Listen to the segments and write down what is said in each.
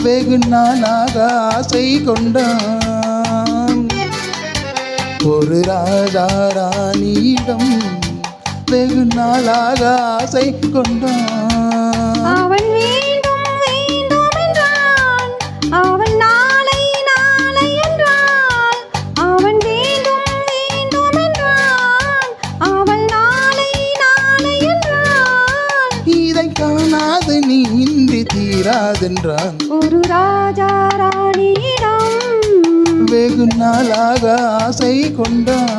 வெகு நாளாக ஆசை கொண்டான். ஒரு ராஜா ராணியிடம் வெகு நாளாக ஆசை கொண்டான். அவன் வேண்டும் வேண்டும் என்றான், அவன் நாளை நாளை என்றான். அவன் வேண்டும் வேண்டும் என்றான், அவள் நாளை நாளை என்றான். இதை காணாது நீ இன்றி தீராதென்றான். ஒரு ராஜா ராணியிடம் வெகு நாளாக ஆசை கொண்டான்.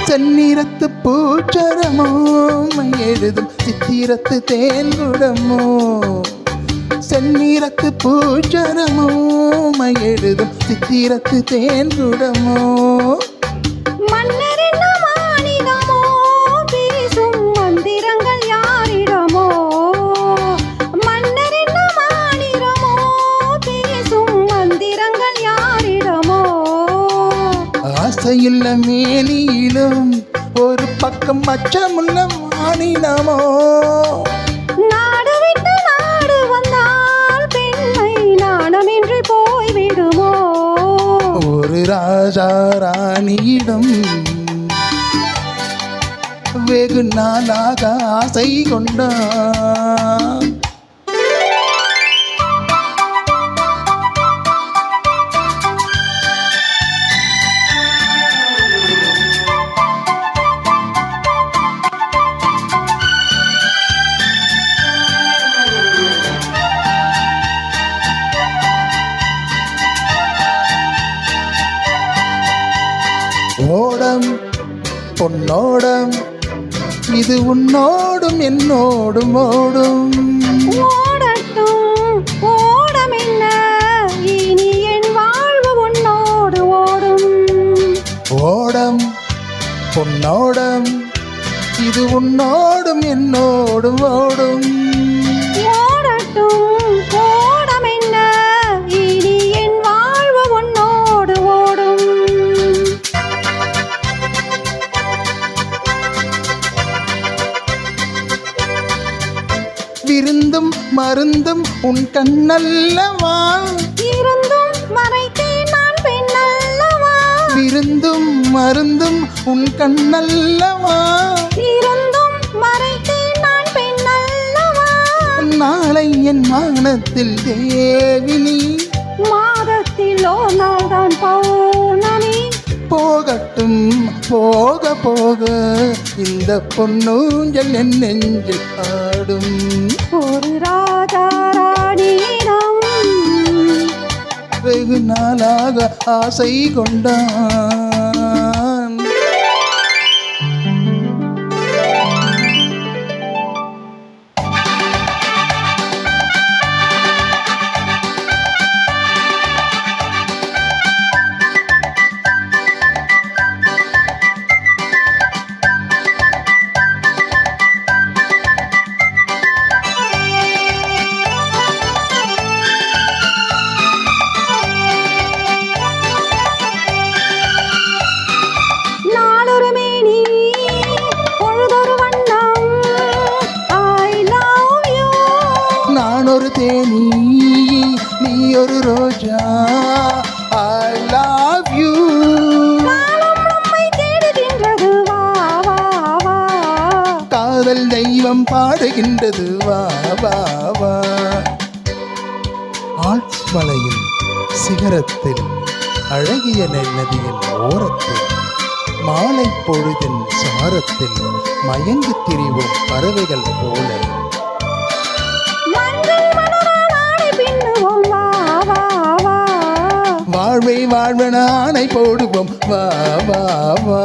செந்நிறத்து பூச்சரமோ எழுதும் சித்திரத்து தேன்குடமோ. செந்நிறத்து பூச்சரமோ எழுதும் சித்திரத்து தேன்குடமோ. மன்னர் என்ன மானிடமோ பேசும் மந்திரங்கள் யாரிடமோ. மன்னர் என்ன மானிடமோ பேசும் மந்திரங்கள் யாரிடமோ. ஆசையுள்ள மேனியிலும் ஒரு பக்கம் அச்சமுள்ள மானிடமோ. நாடு விட்டு நாடு வந்தால் பெண்மை நாணமின்றி போய்விடுமோ. ஒரு ராஜா ராணியிடம் வெகு நாளாக ஆசை கொண்டான். ஓடம் பொன்னோடம் இது உன்னோடும் என்னோடும் ஓடும். ஓடட்டும் ஓடம் என்ன, இனி என் வாழ்வு உன்னோடு ஓடும். ஓடம் பொன்னோடம் இது உன்னோடும் என்னோடும் ஓடும். ஓடட்டும் ஓடம் என்ன, இனி என் வாழ்வு உன்னோடு ஓடும். விருந்தும் மருந்தும் உன் கண்ணல்லவா. இருந்தும் மறைத்தேன் நான் பெண்ணல்லவா. விருந்தும் மருந்தும் உன் கண்ணல்லவா. இருந்தும் மறைத்தேன் நான் பெண்ணல்லவா. நாளை என் மானத்தில் தேவினி. மாதத்தில் ஒரு நாள் தான் பௌர்ணமி. போகட்டும் போக போக இந்த பொன்னூஞ்சல் என் நெஞ்சில் ஆடும். ஒரு ராஜா ராணியிடம் வெகு நாளாக ஆசை கொண்டான். நாளொரு மேனி பொழுதொரு வண்ணம். I love you. நான் ஒரு தேனி நீ ஒரு ரோஜா. I love you. காலம் நம்மை தேடுகின்றது வா வா வா. காதல் தெய்வம் பாடுகின்றது வா வா வா. ஆல்ப்ஸ் மலையின் சிகரத்தில் அழகிய நதியின் ஓரத்தில் மாலை பொழுதின் சாரத்தில் மயங்கித் திரிவோம் பறவைகள் போல. மஞ்சள் மலரால் ஆடை பின்னுவோம் வா வா வா. வாழ்வை வாழ்வன ஆணை போடுவோம் வா வா வா.